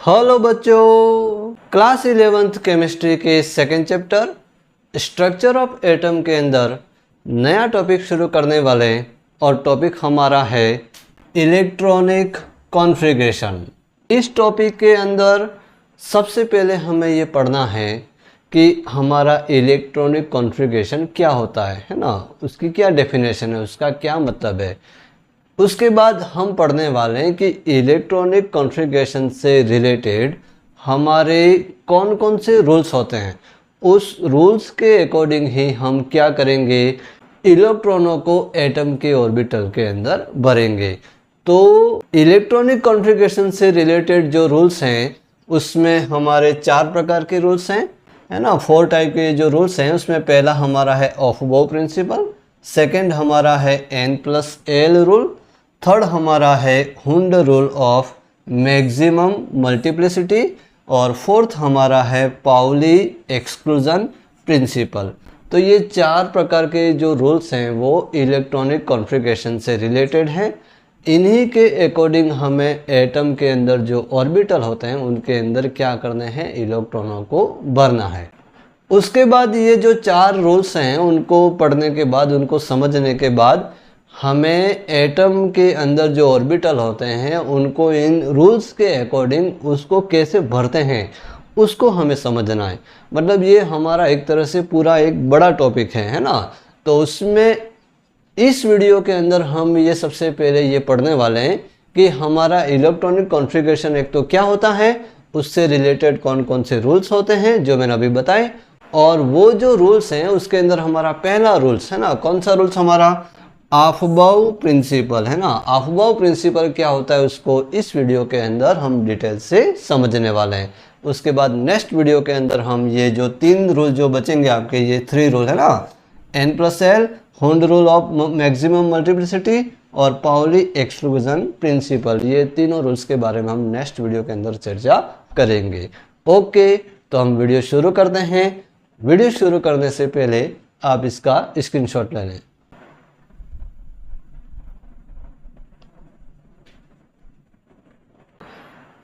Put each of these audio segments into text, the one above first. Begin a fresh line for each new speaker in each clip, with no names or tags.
Hello बच्चों, class 11th chemistry के second chapter structure of atom के अंदर नया टॉपिक शुरू करने वाले हैं और टॉपिक हमारा है इलेक्ट्रॉनिक कॉन्फ़िगरेशन। इस टॉपिक के अंदर सबसे पहले हमें ये पढ़ना है कि हमारा इलेक्ट्रॉनिक कॉन्फ़िगरेशन क्या होता है ना, उसकी क्या डेफिनेशन है, उसका क्या मतलब है। उसके बाद हम पढ़ने वाले हैं कि इलेक्ट्रॉनिक कॉन्फ़िगरेशन से रिलेटेड हमारे कौन कौन से रूल्स होते हैं। उस रूल्स के अकॉर्डिंग ही हम क्या करेंगे, इलेक्ट्रॉनों को एटम के ऑर्बिटल के अंदर भरेंगे। तो इलेक्ट्रॉनिक कॉन्फ़िगरेशन से रिलेटेड जो रूल्स हैं उसमें हमारे 4 प्रकार के रूल्स हैं, है ना। 4 टाइप के जो रूल्स हैं उसमें पहला हमारा है ऑफ बॉ प्रिंसिपल, सेकंड हमारा है N+L रूल, थर्ड हमारा है Hund rule of maximum multiplicity और फोर्थ हमारा है पाउली एक्सक्लूजन प्रिंसिपल। तो ये 4 प्रकार के जो रूल्स हैं वो इलेक्ट्रॉनिक कॉन्फ़िगरेशन से रिलेटेड हैं। इन्हीं के अकॉर्डिंग हमें एटम के अंदर जो ऑर्बिटल होते हैं उनके अंदर क्या करने हैं, इलेक्ट्रॉनों को भरना है। उसके बाद ये जो 4 रूल्स हैं उनको पढ़ने के बाद, उनको समझने के बाद हमें एटम के अंदर जो ऑर्बिटल होते हैं उनको इन रूल्स के अकॉर्डिंग उसको कैसे भरते हैं उसको हमें समझना है। मतलब ये हमारा एक तरह से पूरा एक बड़ा टॉपिक है ना। तो उसमें इस वीडियो के अंदर हम ये सबसे पहले ये पढ़ने वाले हैं कि हमारा इलेक्ट्रॉनिक कॉन्फ़िगरेशन एक तो क्या होता है, उससे रिलेटेड कौन कौन से रूल्स होते हैं जो मैंने अभी बताए, और वो जो रूल्स हैं उसके अंदर हमारा पहला रूल्स है ना, कौन सा रूल्स हमारा, अफबाउ प्रिंसिपल है ना। अफबाउ प्रिंसिपल क्या होता है उसको इस वीडियो के अंदर हम डिटेल से समझने वाले हैं। उसके बाद नेक्स्ट वीडियो के अंदर हम ये जो 3 रूल जो बचेंगे आपके, ये 3 रूल है ना, N+L, Hund rule of maximum multiplicity और पाउली एक्सक्लूजन प्रिंसिपल, ये तीनों रूल्स के बारे में हम नेक्स्ट वीडियो के अंदर चर्चा करेंगे। ओके, तो हम वीडियो शुरू करते हैं। वीडियो शुरू करने से पहले आप इसका स्क्रीनशॉट ले लें।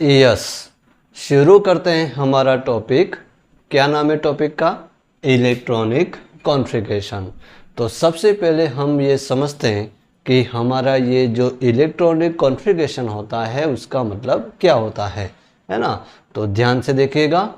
यस, शुरू करते हैं हमारा टॉपिक। क्या नाम है टॉपिक का, इलेक्ट्रॉनिक कॉन्फ़िगरेशन। तो सबसे पहले हम ये समझते हैं कि हमारा ये जो इलेक्ट्रॉनिक कॉन्फ़िगरेशन होता है उसका मतलब क्या होता है ना। तो ध्यान से देखिएगा,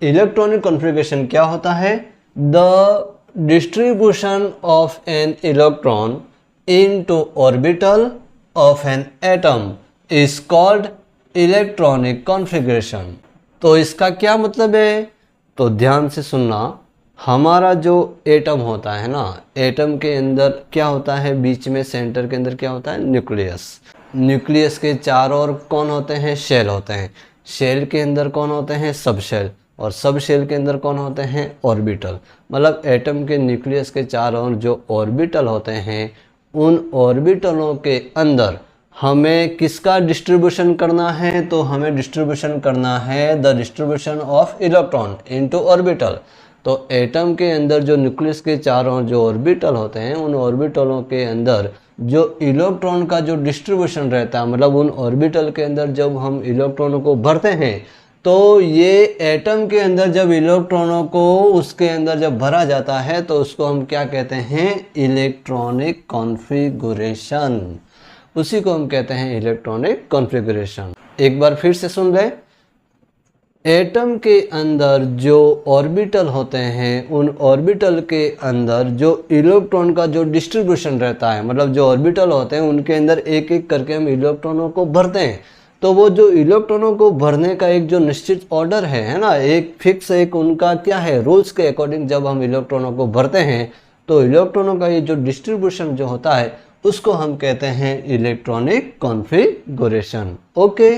इलेक्ट्रॉनिक कॉन्फ़िगरेशन क्या होता है, the distribution of an electron into orbital of an atom is called electronic configuration. तो इसका क्या मतलब है, तो ध्यान से सुनना। हमारा जो एटम होता है ना, एटम के अंदर क्या होता है, बीच में सेंटर के अंदर क्या होता है, न्यूक्लियस। न्यूक्लियस के चारों ओर कौन होते हैं, शेल होते हैं। शेल के अंदर कौन होते हैं, सब शेल, और सब शेल के अंदर कौन होते हैं, ऑर्बिटल। मतलब एटम के न्यूक्लियस के चारों ओर जो ऑर्बिटल होते हैं उन ऑर्बिटलों के अंदर हमें किसका डिस्ट्रीब्यूशन करना है, तो हमें डिस्ट्रीब्यूशन करना है the distribution of electron into orbital. तो एटम के अंदर जो न्यूक्लियस के चारों जो ऑर्बिटल होते हैं उन ऑर्बिटलों के अंदर जो इलेक्ट्रॉन का जो डिस्ट्रीब्यूशन रहता है, मतलब उन ऑर्बिटल के अंदर जब हम इलेक्ट्रॉनों को भरते हैं तो ये एटम के अंदर जब इलेक्ट्रॉनों को उसके अंदर जब भरा जाता है तो उसको हम क्या कहते हैं, इलेक्ट्रॉनिक कॉन्फ़िगरेशन। उसी को हम कहते हैं इलेक्ट्रॉनिक कॉन्फ़िगरेशन। एक बार फिर से सुन लें, एटम के अंदर जो ऑर्बिटल होते हैं उन ऑर्बिटल के अंदर जो इलेक्ट्रॉन का जो डिस्ट्रीब्यूशन रहता है, मतलब जो ऑर्बिटल होते हैं उनके अंदर एक एक करके हम इलेक्ट्रॉनों को भरते हैं। तो वो जो इलेक्ट्रॉनों को भरने का एक जो निश्चित ऑर्डर है ना, एक फिक्स, एक उनका क्या है, रूल्स के अकॉर्डिंग जब हम इलेक्ट्रॉनों को भरते हैं तो इलेक्ट्रॉनों का ये जो डिस्ट्रीब्यूशन जो होता है उसको हम कहते हैं इलेक्ट्रॉनिक कॉन्फ़िगरेशन। ओके,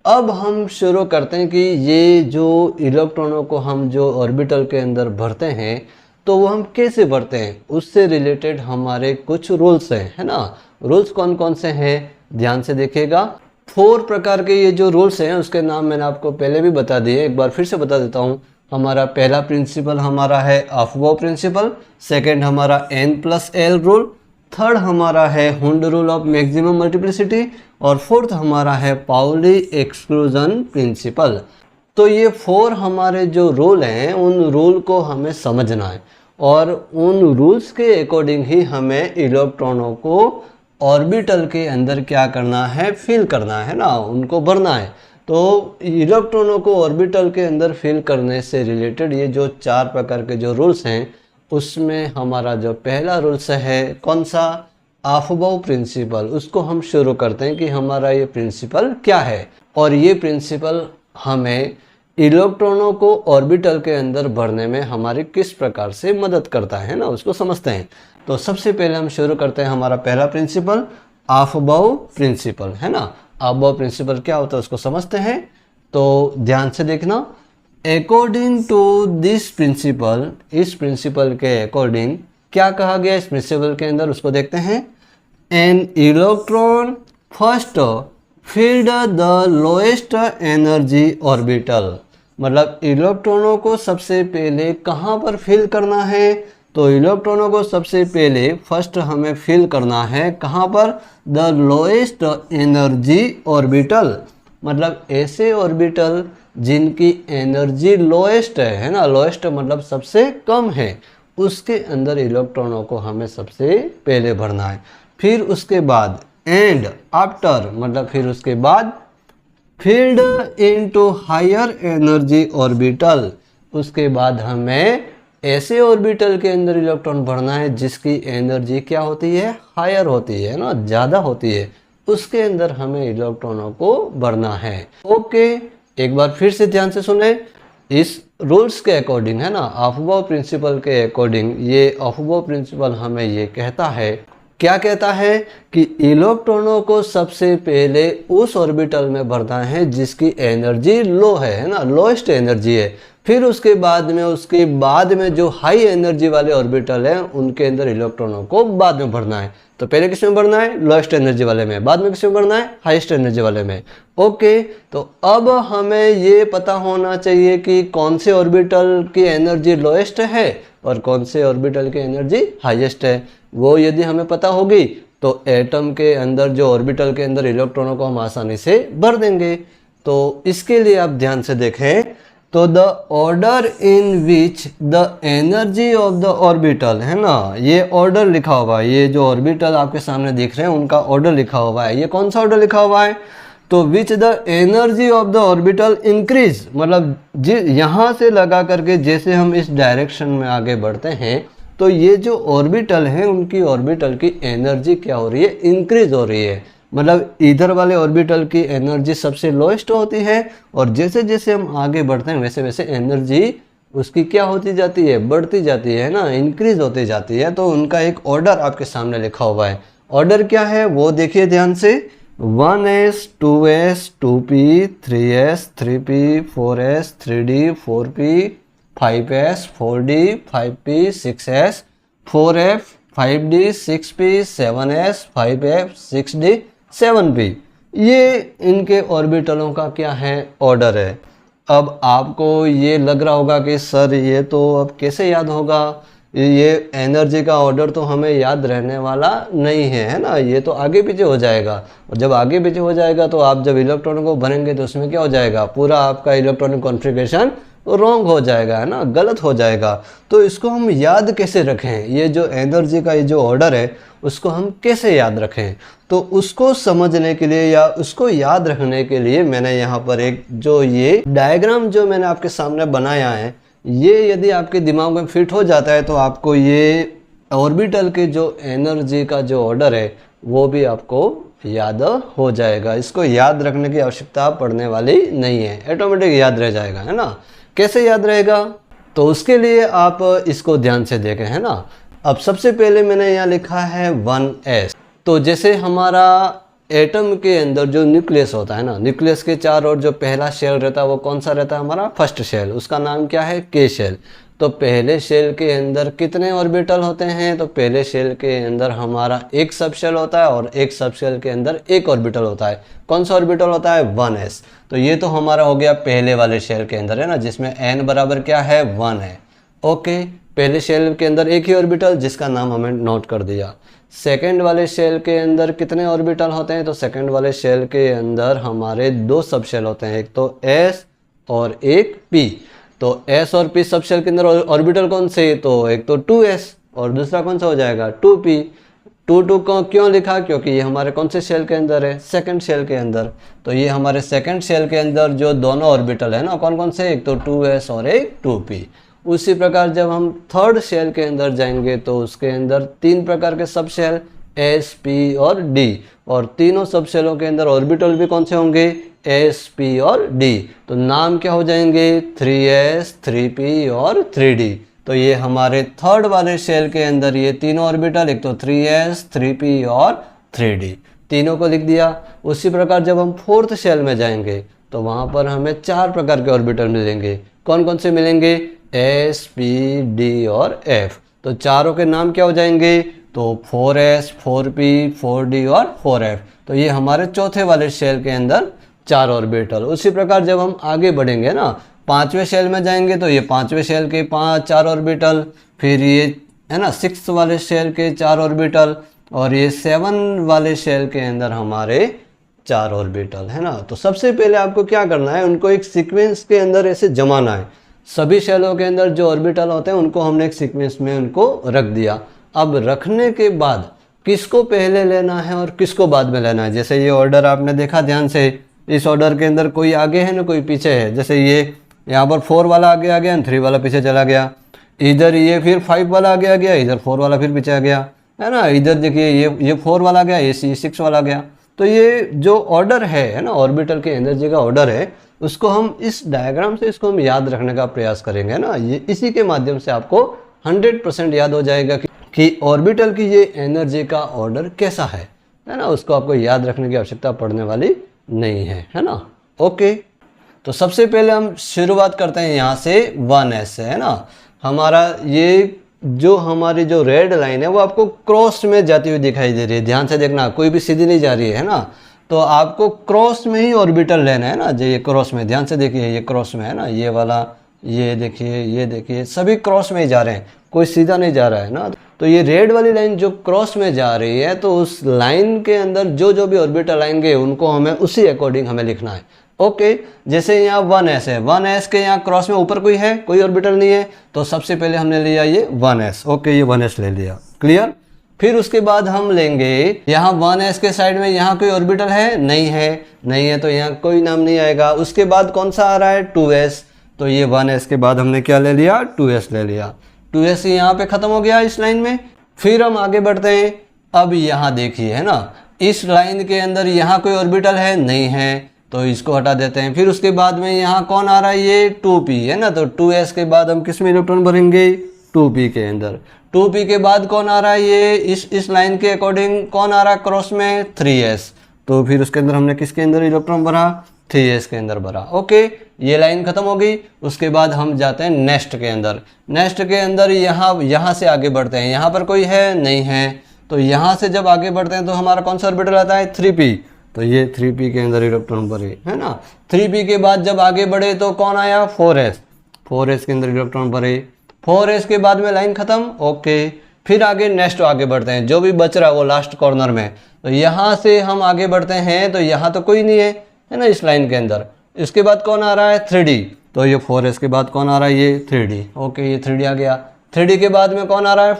अब हम शुरू करते हैं कि ये जो इलेक्ट्रॉनों को हम जो ऑर्बिटल के अंदर भरते हैं तो वो हम कैसे भरते हैं, उससे रिलेटेड हमारे कुछ रूल्स हैं, है ना। रूल्स कौन कौन से हैं, ध्यान से देखिएगा। 4 प्रकार के ये जो रूल्स हैं उसके नाम मैंने आपको पहले भी बता दिए, एक बार फिर से बता देता हूँ। हमारा पहला प्रिंसिपल हमारा है अफबाउ प्रिंसिपल, सेकेंड हमारा N+L रूल, थर्ड हमारा है Hund rule of maximum multiplicity, और फोर्थ हमारा है पाउली एक्सक्लूजन प्रिंसिपल। तो ये 4 हमारे जो रूल हैं उन रूल को हमें समझना है, और उन रूल्स के अकॉर्डिंग ही हमें इलेक्ट्रॉनों को ऑर्बिटल के अंदर क्या करना है, फिल करना है ना, उनको भरना है। तो इलेक्ट्रॉनों को ऑर्बिटल के अंदर फिल करने से रिलेटेड ये जो 4 प्रकार के जो रूल्स हैं, उसमें हमारा जो पहला रूल्स है कौन सा, अफबाउ प्रिंसिपल, उसको हम शुरू करते हैं कि हमारा ये प्रिंसिपल क्या है, और ये प्रिंसिपल हमें इलेक्ट्रॉनों को ऑर्बिटल के अंदर भरने में हमारी किस प्रकार से मदद करता है ना, उसको समझते हैं। तो सबसे पहले हम शुरू करते हैं हमारा पहला प्रिंसिपल, अफबाउ प्रिंसिपल, है ना। अफबाउ प्रिंसिपल क्या होता है उसको समझते हैं, तो ध्यान से देखना। अकॉर्डिंग टू दिस प्रिंसिपल, इस प्रिंसिपल के अकॉर्डिंग क्या कहा गया इस प्रिंसिपल के अंदर, उसको देखते हैं। An electron first field the lowest energy orbital, मतलब इलेक्ट्रॉनों को सबसे पहले कहाँ पर फिल करना है, तो इलेक्ट्रॉनों को सबसे पहले फर्स्ट हमें फिल करना है कहाँ पर, द लोएस्ट एनर्जी ऑर्बिटल, मतलब ऐसे ऑर्बिटल जिनकी एनर्जी लोएस्ट है ना, लोएस्ट मतलब सबसे कम है, उसके अंदर इलेक्ट्रॉनों को हमें सबसे पहले भरना है। फिर उसके बाद एंड आफ्टर, मतलब फिर उसके बाद filled into higher energy orbital, उसके बाद हमें ऐसे ऑर्बिटल के अंदर इलेक्ट्रॉन भरना है जिसकी एनर्जी क्या होती है, हायर होती है ना, ज़्यादा होती है, उसके अंदर हमें इलेक्ट्रॉनों को भरना है। ओके, एक बार फिर से ध्यान से सुने। इस रूल्स के अकॉर्डिंग, है ना, अफबाउ प्रिंसिपल के अकॉर्डिंग, ये अफबाउ प्रिंसिपल हमें ये कहता है, क्या कहता है कि इलेक्ट्रॉनों को सबसे पहले उस ऑर्बिटल में भरना है जिसकी एनर्जी लो है ना, लोएस्ट एनर्जी है। फिर उसके बाद में जो हाई एनर्जी वाले ऑर्बिटल हैं उनके अंदर इलेक्ट्रॉनों को बाद में भरना है। तो पहले किस में भरना है, लोएस्ट एनर्जी वाले में, बाद में किस में भरना है, हाईएस्ट एनर्जी वाले में। ओके, तो अब हमें ये पता होना चाहिए कि कौन से ऑर्बिटल की एनर्जी लोएस्ट है और कौन से ऑर्बिटल की एनर्जी हाईएस्ट है। वो यदि हमें पता होगी तो एटम के अंदर जो ऑर्बिटल के अंदर इलेक्ट्रॉनों को हम आसानी से भर देंगे। तो इसके लिए आप ध्यान से देखें, तो the order in which the energy of the orbital, है ना, ये ऑर्डर लिखा हुआ है, ये जो ऑर्बिटल आपके सामने दिख रहे हैं उनका ऑर्डर लिखा हुआ है। ये कौन सा ऑर्डर लिखा हुआ है, तो which the energy of the orbital increase, मतलब यहाँ से लगा करके जैसे हम इस डायरेक्शन में आगे बढ़ते हैं तो ये जो ऑर्बिटल हैं उनकी ऑर्बिटल की एनर्जी क्या हो रही है, इंक्रीज हो रही है। मतलब इधर वाले ऑर्बिटल की एनर्जी सबसे लोएस्ट होती है और जैसे जैसे हम आगे बढ़ते हैं वैसे वैसे एनर्जी उसकी क्या होती जाती है, बढ़ती जाती है ना, इंक्रीज होती जाती है। तो उनका एक ऑर्डर आपके सामने लिखा हुआ है। ऑर्डर क्या है वो देखिए ध्यान से, 1s 2s 2p 3s 3p 4s 3d 4p 5s 4d 5p 6s 4f 5d 6p 7s 5f 6d 7p, ये इनके ऑर्बिटलों का क्या है, ऑर्डर है। अब आपको ये लग रहा होगा कि सर ये तो अब कैसे याद होगा, ये एनर्जी का ऑर्डर तो हमें याद रहने वाला नहीं है, है ना, ये तो आगे पीछे हो जाएगा। और जब आगे पीछे हो जाएगा तो आप जब इलेक्ट्रॉनों को भरेंगे तो उसमें क्या हो जाएगा, पूरा आपका इलेक्ट्रॉनिक कॉन्फ़िगरेशन रॉन्ग हो जाएगा, है ना, गलत हो जाएगा। तो इसको हम याद कैसे रखें, ये जो एनर्जी का ये जो ऑर्डर है उसको हम कैसे याद रखें, तो उसको समझने के लिए या उसको याद रखने के लिए मैंने यहाँ पर एक जो ये डायग्राम जो मैंने आपके सामने बनाया है, ये यदि आपके दिमाग में फिट हो जाता है तो आपको ये ऑर्बिटल के जो एनर्जी का जो ऑर्डर है वो भी आपको याद हो जाएगा। इसको याद रखने की आवश्यकता पड़ने वाली नहीं है, ऑटोमेटिक याद रह जाएगा, है ना। कैसे याद रहेगा, तो उसके लिए आप इसको ध्यान से देखें, है ना। अब सबसे पहले मैंने यहाँ लिखा है 1s, तो जैसे हमारा एटम के अंदर जो न्यूक्लियस होता है ना, न्यूक्लियस के चार ओर जो पहला शेल रहता है वो कौन सा रहता है, हमारा फर्स्ट शेल, उसका नाम क्या है, के शेल। तो पहले शेल के अंदर कितने ऑर्बिटल होते हैं, तो पहले शेल के अंदर हमारा एक सब शेल होता है और एक सब शेल के अंदर एक ऑर्बिटल होता है। कौन सा ऑर्बिटल होता है, 1s। तो ये तो हमारा हो गया पहले वाले शेल के अंदर, है ना, जिसमें n बराबर क्या है, 1 है। ओके, पहले शेल के अंदर एक ही ऑर्बिटल जिसका नाम हमें नोट कर दिया। सेकंड वाले शेल के अंदर कितने ऑर्बिटल होते हैं? तो सेकंड वाले शेल के अंदर हमारे दो सब शेल होते हैं, एक तो एस और एक पी। तो एस और पी सब शेल के अंदर ऑर्बिटल कौन से? तो एक तो 2s और दूसरा कौन सा हो जाएगा? 2p। 2 को क्यों लिखा? क्योंकि ये हमारे कौन से शेल के अंदर है? सेकंड शेल के अंदर। तो ये हमारे सेकंड शेल के अंदर जो दोनों ऑर्बिटल है ना, कौन कौन से? एक तो 2s और एक 2p। उसी प्रकार जब हम थर्ड शेल के अंदर जाएंगे तो उसके अंदर 3 प्रकार के सब शेल, एस, पी और डी, और तीनों सब शेलों के अंदर ऑर्बिटल भी कौन से होंगे? एस, पी और डी। तो नाम क्या हो जाएंगे? 3s, 3p और 3d। तो ये हमारे थर्ड वाले शेल के अंदर ये तीनों ऑर्बिटल, एक तो 3s, 3p और 3d, तीनों को लिख दिया। उसी प्रकार जब हम फोर्थ शेल में जाएंगे तो वहाँ पर हमें 4 प्रकार के ऑर्बिटल मिलेंगे। कौन कौन से मिलेंगे? एस, पी, डी और एफ। तो चारों के नाम क्या हो जाएंगे? तो 4s, 4p, 4d और 4f। तो ये हमारे चौथे वाले शेल के अंदर 4 ऑर्बिटल। उसी प्रकार जब हम आगे बढ़ेंगे ना, 5वें शेल में जाएंगे तो ये 5वें शेल के 4 ऑर्बिटल, फिर ये है ना 6th वाले शेल के 4 ऑर्बिटल, और ये 7 वाले शेल के अंदर हमारे 4 ऑर्बिटल, है ना। तो सबसे पहले आपको क्या करना है? उनको एक सीक्वेंस के अंदर ऐसे जमाना है। सभी शेलों के अंदर जो ऑर्बिटल होते हैं उनको हमने एक सीक्वेंस में उनको रख दिया। अब रखने के बाद किसको पहले लेना है और किसको बाद में लेना है? जैसे ये ऑर्डर आपने देखा ध्यान से, इस ऑर्डर के अंदर कोई आगे है ना कोई पीछे है। जैसे ये यहाँ पर 4 वाला आगे आ गया, 3 वाला पीछे चला गया। इधर ये फिर 5 वाला आगे आ गया, इधर 4 वाला फिर पीछे आ गया, है ना। इधर देखिए ये 4 वाला गया, ये 6 वाला गया। तो ये जो ऑर्डर है ना, ऑर्बिटल के एनर्जी का ऑर्डर है, उसको हम इस डायग्राम से इसको हम याद रखने का प्रयास करेंगे ना। ये इसी के माध्यम से आपको 100% याद हो जाएगा कि ऑर्बिटल की ये एनर्जी का ऑर्डर कैसा है ना। उसको आपको याद रखने की आवश्यकता पड़ने वाली नहीं है ना। ओके, तो सबसे पहले हम शुरुआत करते हैं यहाँ से 1s से, है ना। हमारा ये जो हमारी जो रेड लाइन है वो आपको क्रॉस में जाती हुई दिखाई दे रही है। ध्यान से देखना, कोई भी सीधी नहीं जा रही है ना। तो आपको क्रॉस में ही ऑर्बिटल लेना है ना। जो ये क्रॉस में, ध्यान से देखिए, ये क्रॉस में है ना, ये वाला, ये देखिए सभी क्रॉस में ही जा रहे हैं, कोई सीधा नहीं जा रहा है ना। तो ये रेड वाली लाइन जो क्रॉस में जा रही है, तो उस लाइन के अंदर जो भी ऑर्बिटल आएंगे उनको हमें उसी अकॉर्डिंग हमें लिखना है। ओके, जैसे यहाँ 1s है, 1s के यहाँ क्रॉस में ऊपर कोई है, कोई ऑर्बिटल नहीं है, तो सबसे पहले हमने लिया ये 1s। ओके, ये 1s ले लिया, क्लियर। फिर उसके बाद हम लेंगे यहाँ 1s के साइड में, यहाँ कोई ऑर्बिटल है? नहीं है, तो यहाँ कोई नाम नहीं आएगा। उसके बाद कौन सा आ रहा है? 2s। तो ये 1s के बाद हमने क्या ले लिया? 2s ले लिया। 2s यहाँ पे खत्म हो गया इस लाइन में। फिर हम आगे बढ़ते हैं। अब यहाँ देखिए, है ना, इस लाइन के अंदर यहाँ कोई ऑर्बिटल है? नहीं है, तो इसको हटा देते हैं। फिर उसके बाद में यहाँ कौन आ रहा है? ये 2p, है ना। तो 2s के बाद हम किस में इलेक्ट्रॉन भरेंगे? 2p के अंदर। 2p के बाद कौन आ रहा है? ये इस लाइन के अकॉर्डिंग कौन आ रहा है क्रॉस में? 3s। तो फिर उसके अंदर हमने किसके अंदर इलेक्ट्रॉन भरा? 3s के अंदर भरा। ओके, ये लाइन खत्म हो गई। उसके बाद हम जाते हैं नेक्स्ट के अंदर। नेक्स्ट के अंदर यहाँ से आगे बढ़ते हैं। यहाँ पर कोई है? नहीं है। तो यहाँ से जब आगे बढ़ते हैं तो हमारा कौन सा ऑर्बिटल आता है? 3p। तो ये 3p के अंदर इलेक्ट्रॉन भरे, है ना। 3p के बाद जब आगे बढ़े तो कौन आया? 4s। 4s के अंदर इलेक्ट्रॉन भरे। 4s के बाद में लाइन खत्म। ओके, फिर आगे नेक्स्ट आगे बढ़ते हैं। जो भी बच रहा है वो लास्ट कॉर्नर में, तो यहाँ से हम आगे बढ़ते हैं। तो यहाँ तो कोई नहीं है ना इस लाइन के अंदर। इसके बाद कौन आ रहा है? 3d। तो ये 4s के बाद कौन आ रहा है? ये 3d। ओके, ये 3d आ गया। 3d के बाद में कौन आ रहा है?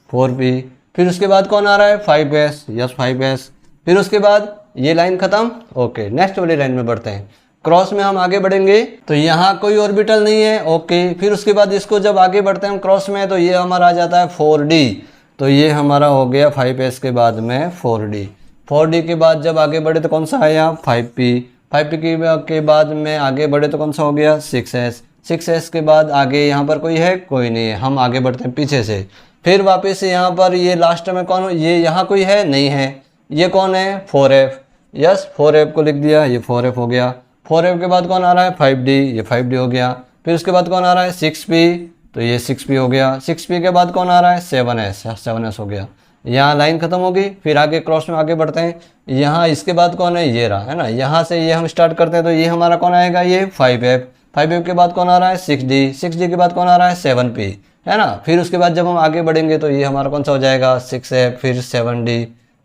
4p। फिर उसके बाद कौन आ रहा है? 5s। Yes, 5s। फिर उसके बाद ये लाइन खत्म। ओके, नेक्स्ट वाली लाइन में बढ़ते हैं। क्रॉस में हम आगे बढ़ेंगे तो यहाँ कोई ऑर्बिटल नहीं है। ओके, फिर उसके बाद इसको जब आगे बढ़ते हैं हम क्रॉस में, तो ये हमारा आ जाता है 4d। तो ये हमारा हो गया 5s के बाद में 4d। 4d के बाद जब आगे बढ़े तो कौन सा आया? 5p। 5p के बाद में आगे बढ़े तो कौन सा हो गया? 6s। 6s के बाद आगे यहाँ पर कोई है? कोई नहीं है। हम आगे बढ़ते हैं पीछे से। फिर वापस यहाँ पर ये लास्ट में कौन? ये यहाँ कोई है? नहीं है। ये कौन है? 4f। यस, 4f को लिख दिया, ये 4f हो गया। 4f के बाद कौन आ रहा है? 5d। ये 5d हो गया। फिर उसके बाद कौन आ रहा है? 6p। तो ये 6p हो गया। 6p के बाद कौन आ रहा है? 7s। 7s हो गया। यहाँ लाइन खत्म हो गई। फिर आगे क्रॉस में आगे बढ़ते हैं। यहाँ इसके बाद कौन है? ये रहा, है ना। यहाँ से ये हम स्टार्ट करते हैं तो ये हमारा कौन आएगा? ये 5f। 5f के बाद कौन आ रहा है? 6d। 6d के बाद कौन आ रहा है? 7p। है ना। फिर उसके बाद जब हम आगे बढ़ेंगे तो ये हमारा कौन सा हो जाएगा 6F, फिर 7D,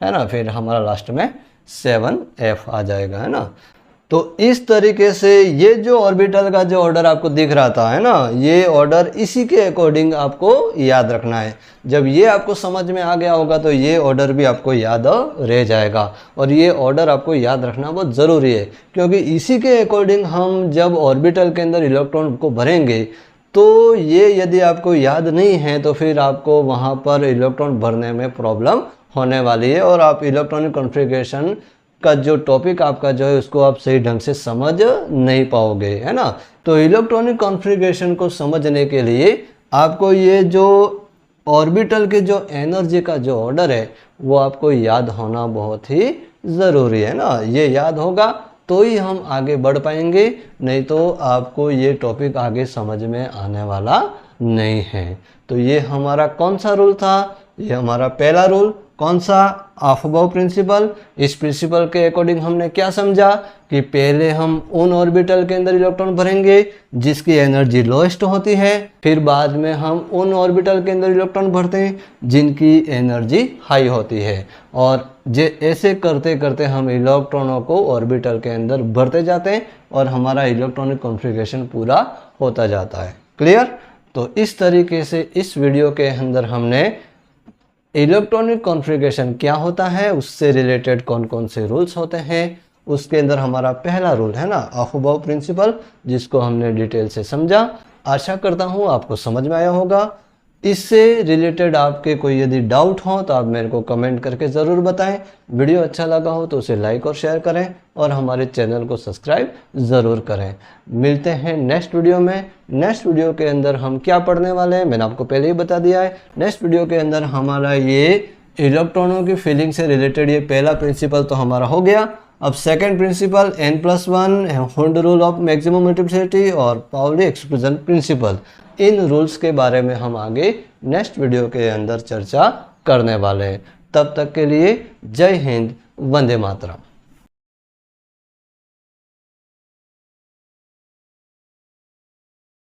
है ना, फिर हमारा लास्ट में 7F आ जाएगा, है ना। तो इस तरीके से ये जो ऑर्बिटल का जो ऑर्डर आपको दिख रहा था, है ना, ये ऑर्डर इसी के अकॉर्डिंग आपको याद रखना है। जब ये आपको समझ में आ गया होगा तो ये ऑर्डर भी आपको याद रह जाएगा। और ये ऑर्डर आपको याद रखना बहुत ज़रूरी है, क्योंकि इसी के अकॉर्डिंग हम जब ऑर्बिटल के अंदर इलेक्ट्रॉन को भरेंगे तो ये यदि आपको याद नहीं है तो फिर आपको वहाँ पर इलेक्ट्रॉन भरने में प्रॉब्लम होने वाली है और आप इलेक्ट्रॉनिक कॉन्फ़िगरेशन का जो टॉपिक आपका जो है उसको आप सही ढंग से समझ नहीं पाओगे, है ना। तो इलेक्ट्रॉनिक कॉन्फ़िगरेशन को समझने के लिए आपको ये जो ऑर्बिटल के जो एनर्जी का जो ऑर्डर है वो आपको याद होना बहुत ही ज़रूरी है ना। ये याद होगा तो ही हम आगे बढ़ पाएंगे, नहीं तो आपको ये टॉपिक आगे समझ में आने वाला नहीं है। तो ये हमारा कौन सा रूल था, ये हमारा पहला रूल कौन सा, ऑफ अबव प्रिंसिपल। इस प्रिंसिपल के अकॉर्डिंग हमने क्या समझा कि पहले हम उन ऑर्बिटल के अंदर इलेक्ट्रॉन भरेंगे जिसकी एनर्जी लोएस्ट होती है, फिर बाद में हम उन ऑर्बिटल के अंदर इलेक्ट्रॉन भरते हैं जिनकी एनर्जी हाई होती है। और ऐसे करते करते हम इलेक्ट्रॉनों को ऑर्बिटल के अंदर भरते जाते हैं और हमारा इलेक्ट्रॉनिक कॉन्फ़िगरेशन पूरा होता जाता है। क्लियर। तो इस तरीके से इस वीडियो के अंदर हमने इलेक्ट्रॉनिक कॉन्फ़िगरेशन क्या होता है, उससे रिलेटेड कौन कौन से रूल्स होते हैं, उसके अंदर हमारा पहला रूल है ना ऑफ अबव प्रिंसिपल, जिसको हमने डिटेल से समझा। आशा करता हूँ आपको समझ में आया होगा। इससे रिलेटेड आपके कोई यदि डाउट हो तो आप मेरे को कमेंट करके ज़रूर बताएं। वीडियो अच्छा लगा हो तो उसे लाइक और शेयर करें और हमारे चैनल को सब्सक्राइब ज़रूर करें। मिलते हैं नेक्स्ट वीडियो में। नेक्स्ट वीडियो के अंदर हम क्या पढ़ने वाले हैं मैंने आपको पहले ही बता दिया है। नेक्स्ट वीडियो के अंदर हमारा ये इलेक्ट्रॉनों की फीलिंग से रिलेटेड ये पहला प्रिंसिपल तो हमारा हो गया। अब second principle N+1, Hund rule of maximum multiplicity और पाउली एक्सक्लूजन प्रिंसिपल, इन रूल्स के बारे में हम आगे नेक्स्ट वीडियो के अंदर चर्चा करने वाले हैं। तब तक के लिए जय हिंद, वंदे मातरम।